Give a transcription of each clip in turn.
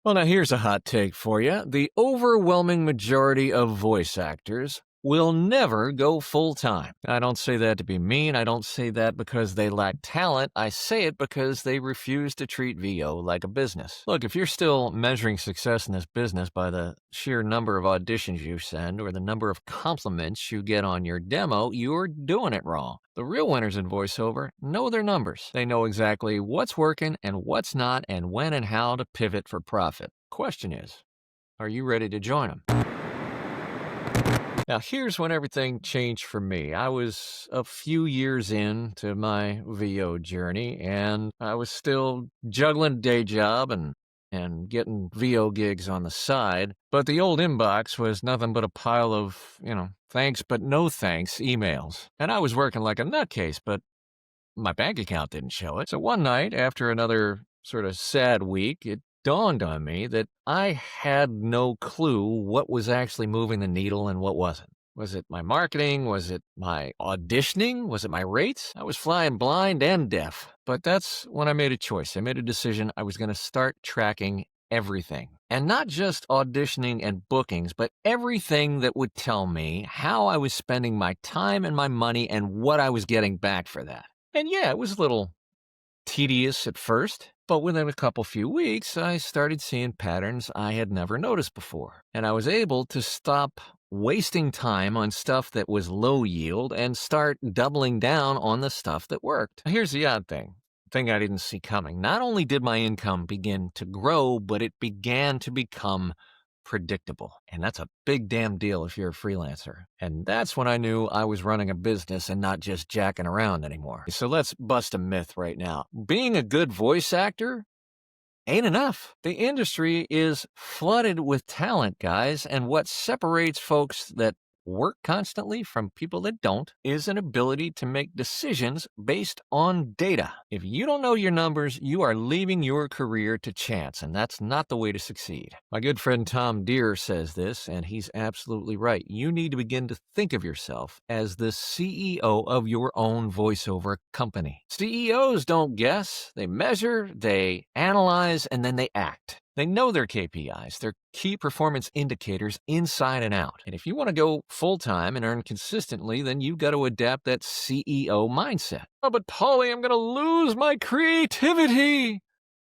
Well, now here's a hot take for you. The overwhelming majority of voice actors will never go full-time. I don't say that to be mean. I don't say that because they lack talent. I say it because they refuse to treat VO like a business. Look, if you're still measuring success in this business by the sheer number of auditions you send or the number of compliments you get on your demo, you're doing it wrong. The real winners in voiceover know their numbers. They know exactly what's working and what's not and when and how to pivot for profit. Question is, are you ready to join them? Now, here's when everything changed for me. I was a few years into my VO journey, and I was still juggling a day job and getting VO gigs on the side. But the old inbox was nothing but a pile of, thanks but no thanks emails. And I was working like a nutcase, but my bank account didn't show it. So one night, after another sort of sad week, it dawned on me that I had no clue what was actually moving the needle and what wasn't. Was it my marketing? Was it my auditioning? Was it my rates? I was flying blind and deaf. But that's when I made a choice. I made a decision. I was going to start tracking everything. And not just auditioning and bookings, but everything that would tell me how I was spending my time and my money and what I was getting back for that. And yeah, it was a little tedious at first, but within a few weeks, I started seeing patterns I had never noticed before. And I was able to stop wasting time on stuff that was low yield and start doubling down on the stuff that worked. Here's the odd thing I didn't see coming. Not only did my income begin to grow, but it began to become predictable. And that's a big damn deal if you're a freelancer. And that's when I knew I was running a business and not just jacking around anymore. So let's bust a myth right now. Being a good voice actor ain't enough. The industry is flooded with talent, guys, and what separates folks that work constantly from people that don't is an ability to make decisions based on data. If you don't know your numbers, you are leaving your career to chance, and that's not the way to succeed. My good friend Tom Deere says this, and he's absolutely right. You need to begin to think of yourself as the CEO of your own voiceover company. CEOs don't guess, they measure, they analyze, and then they act. They know their KPIs, their key performance indicators inside and out. And if you want to go full-time and earn consistently, then you've got to adapt that CEO mindset. Oh, but Paulie, I'm going to lose my creativity.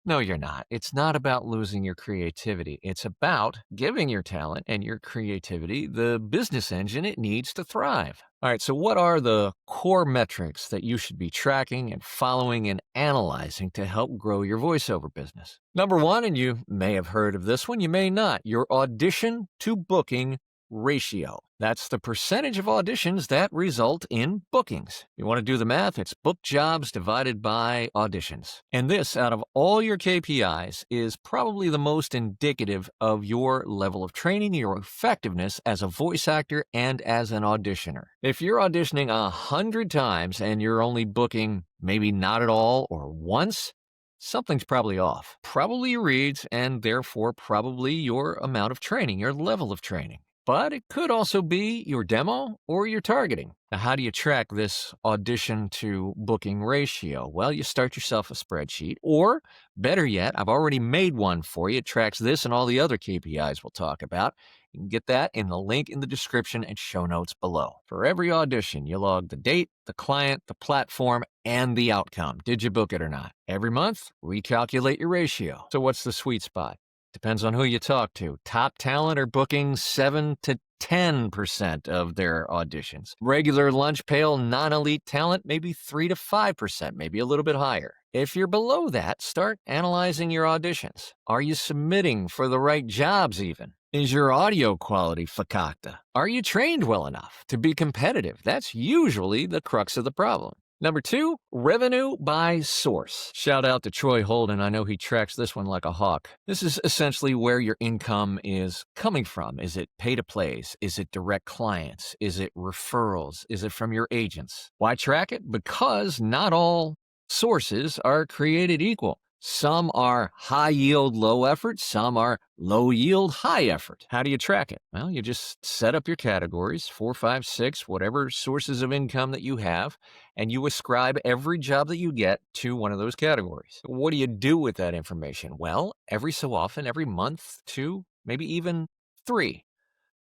No, you're not. It's not about losing your creativity. It's about giving your talent and your creativity the business engine it needs to thrive. All right, so what are the core metrics that you should be tracking and following and analyzing to help grow your voiceover business? Number one, and you may have heard of this one, you may not, your audition-to-booking ratio. That's the percentage of auditions that result in bookings. You want to do the math? It's book jobs divided by auditions. And this, out of all your KPIs, is probably the most indicative of your level of training, your effectiveness as a voice actor and as an auditioner. If you're auditioning 100 times and you're only booking maybe not at all or once, something's probably off. Probably your reads and therefore probably your amount of training, your level of training. But it could also be your demo or your targeting. Now, how do you track this audition-to-booking ratio? Well, you start yourself a spreadsheet, or better yet, I've already made one for you. It tracks this and all the other KPIs we'll talk about. You can get that in the link in the description and show notes below. For every audition, you log the date, the client, the platform, and the outcome. Did you book it or not? Every month, recalculate your ratio. So what's the sweet spot? Depends on who you talk to. Top talent are booking 7 to 10% of their auditions. Regular lunch pail, non-elite talent, maybe 3 to 5%, maybe a little bit higher. If you're below that, start analyzing your auditions. Are you submitting for the right jobs even? Is your audio quality fakakta? Are you trained well enough to be competitive? That's usually the crux of the problem. Number 2, revenue by source. Shout out to Troy Holden. I know he tracks this one like a hawk. This is essentially where your income is coming from. Is it pay-to-plays? Is it direct clients? Is it referrals? Is it from your agents? Why track it? Because not all sources are created equal. Some are high yield, low effort. Some are low yield, high effort. How do you track it? Well, you just set up your categories, 4, 5, 6, whatever sources of income that you have, and you ascribe every job that you get to one of those categories. What do you do with that information? Well, every so often, every month, 2, maybe even 3.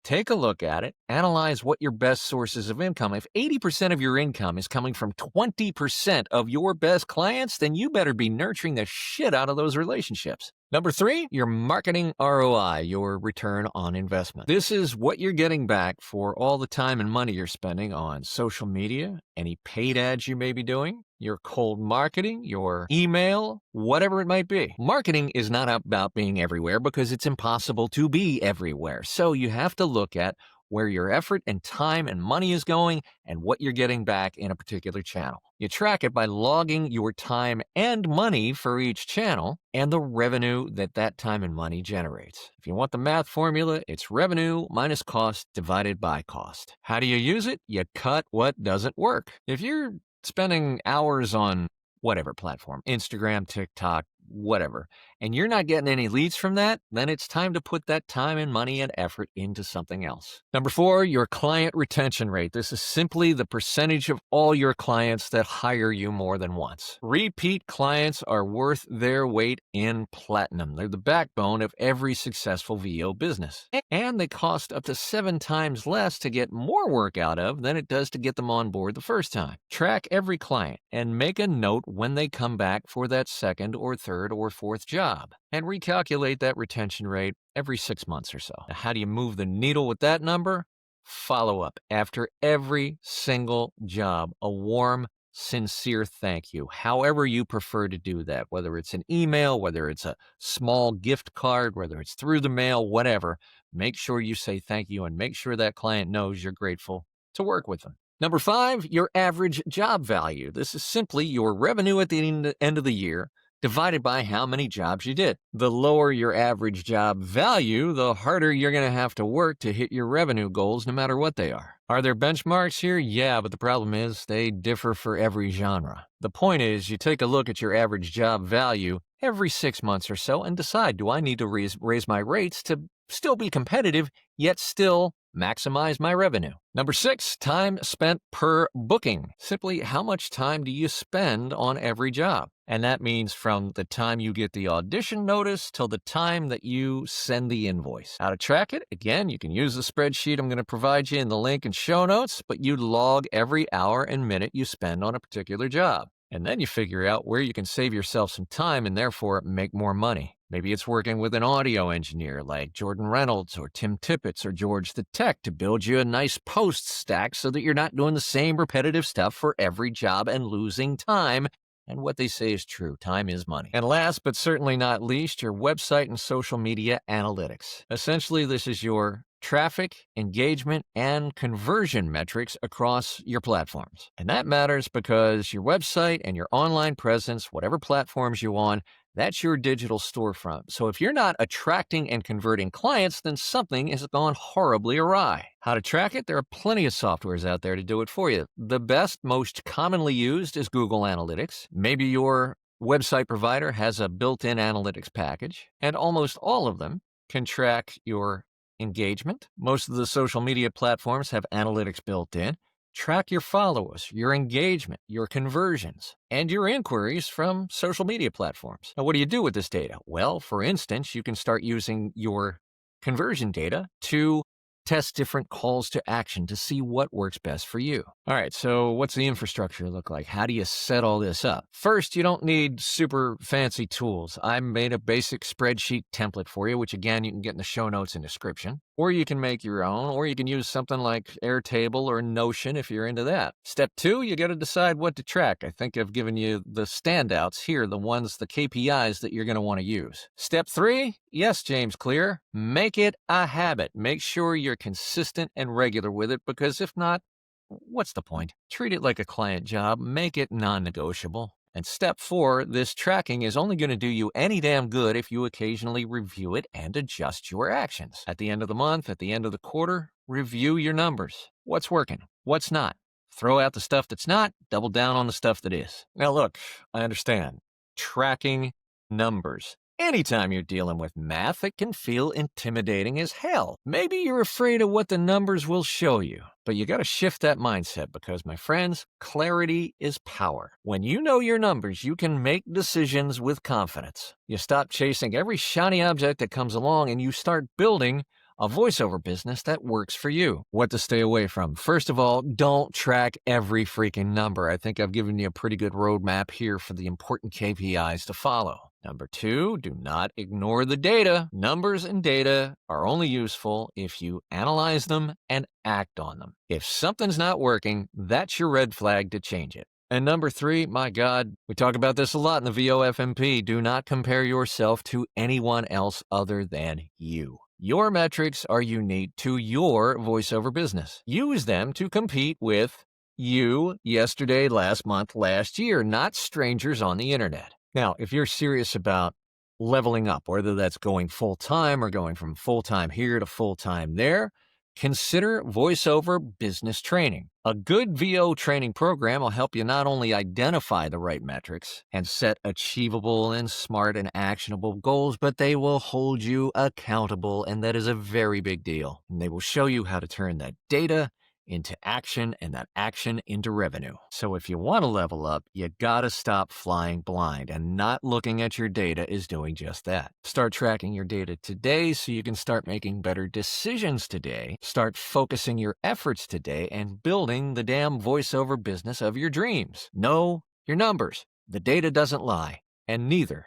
Take a look at it, analyze what your best sources of income. If 80% of your income is coming from 20% of your best clients, then you better be nurturing the shit out of those relationships. Number 3, your marketing ROI, your return on investment. This is what you're getting back for all the time and money you're spending on social media, any paid ads you may be doing, your cold marketing, your email, whatever it might be. Marketing is not about being everywhere because it's impossible to be everywhere. So you have to look at where your effort and time and money is going and what you're getting back in a particular channel. You track it by logging your time and money for each channel and the revenue that that time and money generates. If you want the math formula, it's revenue minus cost divided by cost. How do you use it? You cut what doesn't work. If you're spending hours on whatever platform, Instagram, TikTok, whatever, and you're not getting any leads from that, then it's time to put that time and money and effort into something else. Number 4, your client retention rate. This is simply the percentage of all your clients that hire you more than once. Repeat clients are worth their weight in platinum. They're the backbone of every successful VO business. And they cost up to 7 times less to get more work out of than it does to get them on board the first time. Track every client and make a note when they come back for that second or third or fourth job, and recalculate that retention rate every 6 months or so. Now, how do you move the needle with that number? Follow up after every single job, a warm, sincere thank you, however you prefer to do that, whether it's an email, whether it's a small gift card, whether it's through the mail, whatever. Make sure you say thank you and make sure that client knows you're grateful to work with them. Number 5, your average job value. This is simply your revenue at the end of the year divided by how many jobs you did. The lower your average job value, the harder you're going to have to work to hit your revenue goals, no matter what they are. Are there benchmarks here? Yeah, but the problem is they differ for every genre. The point is, you take a look at your average job value every 6 months or so and decide, do I need to raise my rates to still be competitive, yet still maximize my revenue? Number 6, time spent per booking. Simply, how much time do you spend on every job? And that means from the time you get the audition notice till the time that you send the invoice. How to track it? Again, you can use the spreadsheet I'm going to provide you in the link and show notes, but you log every hour and minute you spend on a particular job. And then you figure out where you can save yourself some time and therefore make more money. Maybe it's working with an audio engineer like Jordan Reynolds or Tim Tippett or George the Tech to build you a nice post stack so that you're not doing the same repetitive stuff for every job and losing time. And what they say is true, time is money. And last but certainly not least, your website and social media analytics. Essentially, this is your traffic, engagement, and conversion metrics across your platforms. And that matters because your website and your online presence, whatever platforms you're on, that's your digital storefront. So if you're not attracting and converting clients, then something has gone horribly awry. How to track it? There are plenty of softwares out there to do it for you. The best, most commonly used is Google Analytics. Maybe your website provider has a built-in analytics package, and almost all of them can track your engagement. Most of the social media platforms have analytics built in. Track your followers, your engagement, your conversions, and your inquiries from social media platforms. Now, what do you do with this data? Well, for instance, you can start using your conversion data to test different calls to action to see what works best for you. All right, so what's the infrastructure look like? How do you set all this up? First, you don't need super fancy tools. I made a basic spreadsheet template for you, which again, you can get in the show notes and description. Or you can make your own, or you can use something like Airtable or Notion if you're into that. Step 2, you got to decide what to track. I think I've given you the standouts here, the KPIs that you're going to want to use. Step 3, yes, James Clear, make it a habit. Make sure you're consistent and regular with it, because if not, what's the point? Treat it like a client job, make it non-negotiable. And step 4, this tracking is only going to do you any damn good if you occasionally review it and adjust your actions. At the end of the month, at the end of the quarter, review your numbers. What's working? What's not? Throw out the stuff that's not, double down on the stuff that is. Now look, I understand. Tracking Numbers. Anytime you're dealing with math, it can feel intimidating as hell. Maybe you're afraid of what the numbers will show you, but you gotta shift that mindset because, my friends, clarity is power. When you know your numbers, you can make decisions with confidence. You stop chasing every shiny object that comes along and you start building a voiceover business that works for you. What to stay away from? First of all, don't track every freaking number. I think I've given you a pretty good roadmap here for the important KPIs to follow. Number 2, do not ignore the data. Numbers and data are only useful if you analyze them and act on them. If something's not working, that's your red flag to change it. And number 3, my God, we talk about this a lot in the VOFMP. Do not compare yourself to anyone else other than you. Your metrics are unique to your voiceover business. Use them to compete with you yesterday, last month, last year, not strangers on the internet. Now, if you're serious about leveling up, whether that's going full-time or going from full-time here to full-time there, consider VoiceOver Business Training. A good VO training program will help you not only identify the right metrics and set achievable and smart and actionable goals, but they will hold you accountable, and that is a very big deal. And they will show you how to turn that data into action and that action into revenue. So if you want to level up, you gotta stop flying blind, and not looking at your data is doing just that. Start tracking your data today so you can start making better decisions today. Start focusing your efforts today and building the damn voiceover business of your dreams. Know your numbers. The data doesn't lie, and neither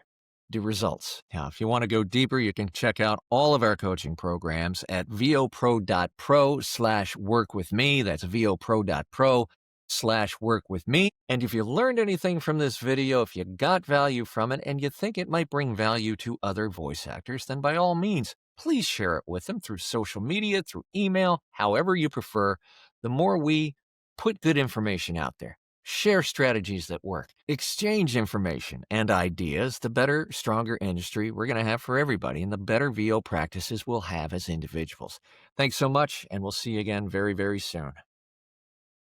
do results. Now, if you want to go deeper, you can check out all of our coaching programs at vopro.pro/workwithme. That's vopro.pro/workwithme. And if you learned anything from this video, if you got value from it, and you think it might bring value to other voice actors, then by all means, please share it with them through social media, through email, however you prefer. The more we put good information out there, share strategies that work, exchange information and ideas, the better, stronger industry we're going to have for everybody, and the better VO practices we'll have as individuals. Thanks so much, and we'll see you again very, very soon.